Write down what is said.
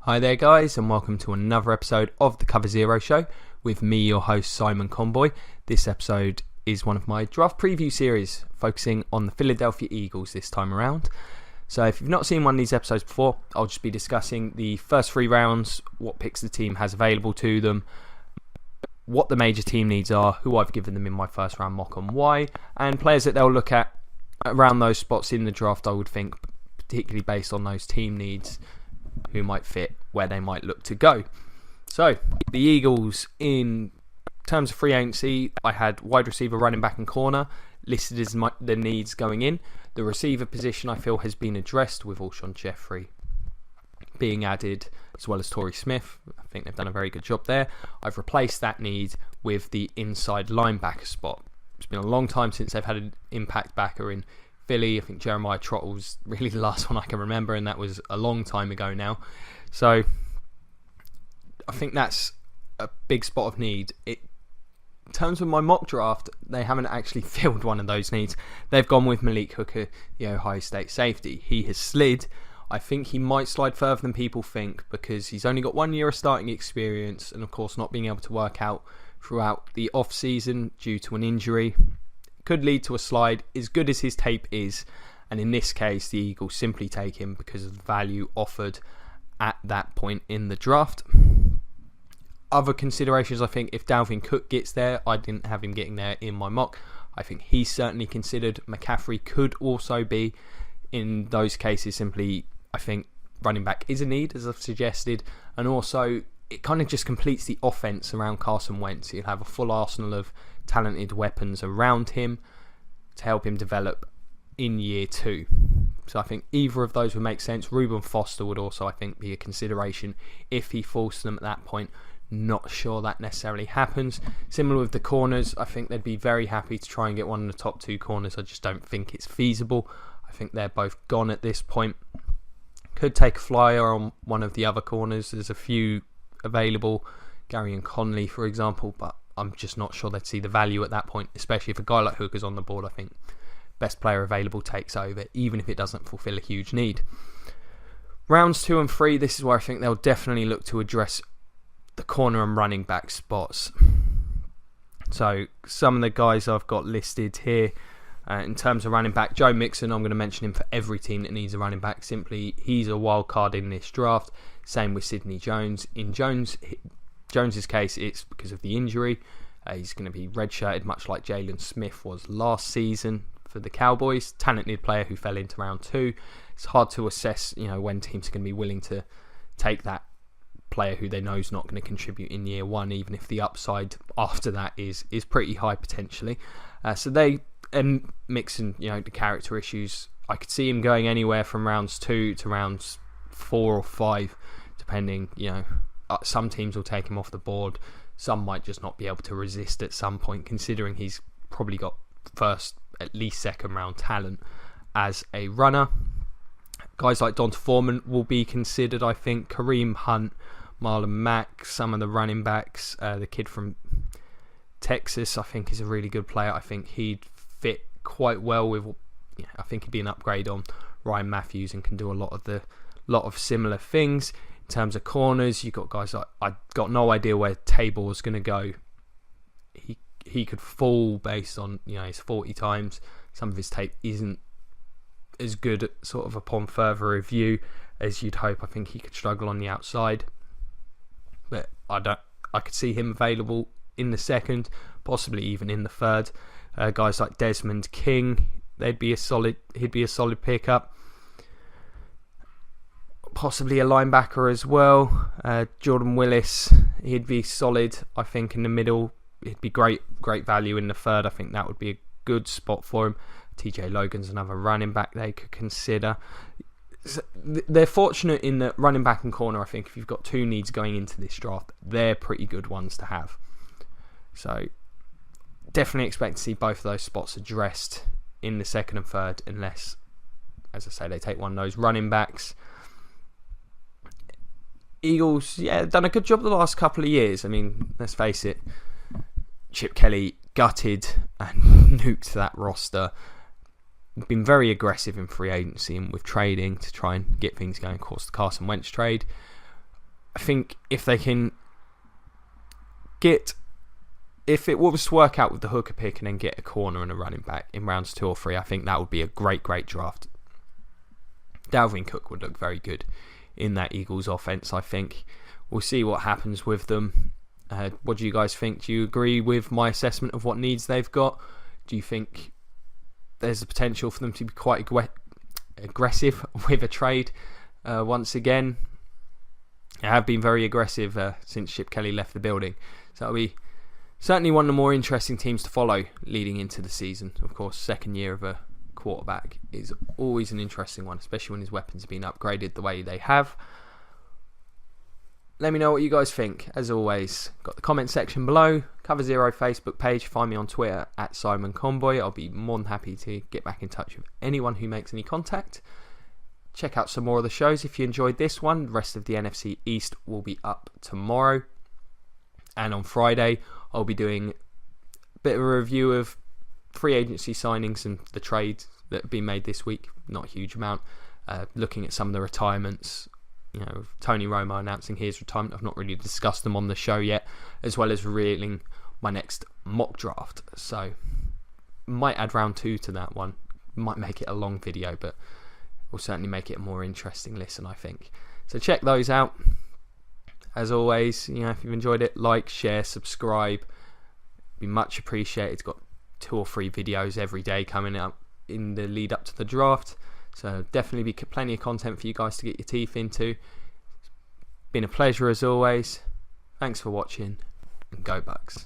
Hi there guys, and welcome to another episode of the Cover Zero Show with me, your host Simon Conboy. This episode is one of my draft preview series focusing on the Philadelphia Eagles this time around. So if you've not seen one of these episodes before, I'll just be discussing the first 3 rounds, what picks the team has available to them, what the major team needs are, who I've given them in my first round mock and why, and players that they'll look at around those spots in the draft, I would think, particularly based on those team needs, who might fit, where they might look to go. So, the Eagles, in terms of free agency, I had wide receiver, running back and corner listed as the needs going in. The receiver position I feel has been addressed with Alshon Jeffrey being added, as well as Torrey Smith. I think they've done a very good job there. I've replaced that need with the inside linebacker spot. It's been a long time since they've had an impact backer in Philly. I think Jeremiah Trottle was really the last one I can remember, and that was a long time ago now. So I think that's a big spot of need. In terms of my mock draft, they haven't actually filled one of those needs. They've gone with Malik Hooker, the Ohio State safety. He has slid. I think he might slide further than people think because he's only got 1 year of starting experience, and of course not being able to work out throughout the off season due to an injury could lead to a slide. As good as his tape is, and in this case the Eagles simply take him because of the value offered at that point in the draft. Other considerations, I think if Dalvin Cook gets there, I didn't have him getting there in my mock. I think he's certainly considered. McCaffrey could also be. In those cases, simply I think running back is a need, as I've suggested, and also it kind of just completes the offense around Carson Wentz. You'll have a full arsenal of talented weapons around him to help him develop in year 2. So I think either of those would make sense. Reuben Foster would also, I think, be a consideration if he falls to them at that point. Not sure that necessarily happens. Similar with the corners, I think they'd be very happy to try and get one of the top 2 corners. I just don't think it's feasible. I think they're both gone at this point. Could take a flyer on one of the other corners. There's a few available, Gary and Conley for example, but I'm just not sure they'd see the value at that point, especially if a guy like Hooker's on the board. I think best player available takes over, even if it doesn't fulfill a huge need. Rounds 2 and 3, this is where I think they'll definitely look to address the corner and running back spots. So some of the guys I've got listed here in terms of running back, Joe Mixon, I'm going to mention him for every team that needs a running back. Simply, he's a wild card in this draft. Same with Sidney Jones. In Jones's case, it's because of the injury. He's going to be redshirted, much like Jalen Smith was last season for the Cowboys. Talented player who fell into round 2. It's hard to assess, when teams are going to be willing to take that player who they know is not going to contribute in year 1, even if the upside after that is pretty high potentially. So they and Mixon, the character issues, I could see him going anywhere from rounds 2 to rounds 4 or 5, depending. Some teams will take him off the board. Some might just not be able to resist at some point, considering he's probably got first, at least second round talent as a runner. Guys like Donta Foreman will be considered, I think. Kareem Hunt, Marlon Mack, some of the running backs. The kid from Texas, I think, is a really good player. I think he'd fit quite well with. I think he'd be an upgrade on Ryan Matthews and can do a lot of similar things. In terms of corners, you've got guys like, I got no idea where Tabor's going to go. He could fall based on his 40 times. Some of his tape isn't as good sort of upon further review as you'd hope. I think he could struggle on the outside, but I could see him available in the second, possibly even in the third. Guys like Desmond King, he'd be a solid pickup. Possibly a linebacker as well. Jordan Willis, he'd be solid, I think, in the middle. He'd be great value in the third. I think that would be a good spot for him. TJ Logan's another running back they could consider. They're fortunate in that running back and corner, I think, if you've got 2 needs going into this draft, they're pretty good ones to have. So definitely expect to see both of those spots addressed in the second and third, unless, as I say, they take one of those running backs. Eagles, done a good job the last couple of years. I mean, let's face it, Chip Kelly gutted and nuked that roster. Been very aggressive in free agency and with trading to try and get things going. Of course, the Carson Wentz trade. I think if they can if it was to work out with the hooker pick and then get a corner and a running back in rounds 2 or 3, I think that would be a great draft. Dalvin Cook would look very good in that Eagles offense, I think. We'll see what happens with them. What do you guys think? Do you agree with my assessment of what needs they've got? Do you think there's a potential for them to be quite aggressive with a trade once again? They have been very aggressive since Chip Kelly left the building. So it'll be certainly one of the more interesting teams to follow leading into the season. Of course, second year of a quarterback is always an interesting one, especially when his weapons have been upgraded the way they have. Let me know what you guys think. As always, got the comment section below. Cover Zero Facebook page. Find me on Twitter at Simon Conboy. I'll be more than happy to get back in touch with anyone who makes any contact. Check out some more of the shows if you enjoyed this one. The rest of the NFC East will be up tomorrow. And on Friday, I'll be doing a bit of a review of free agency signings and the trades that have been made this week. Not a huge amount. Looking at some of the retirements. Tony Romo announcing his retirement. I've not really discussed them on the show yet, as well as revealing my next mock draft. So, might add round 2 to that one. Might make it a long video, but will certainly make it a more interesting listen, I think. So check those out. As always, if you've enjoyed it, like, share, subscribe. Be much appreciated. Got 2 or 3 videos every day coming up in the lead up to the draft. So definitely be plenty of content for you guys to get your teeth into. It's been a pleasure as always. Thanks for watching, and go Bucks.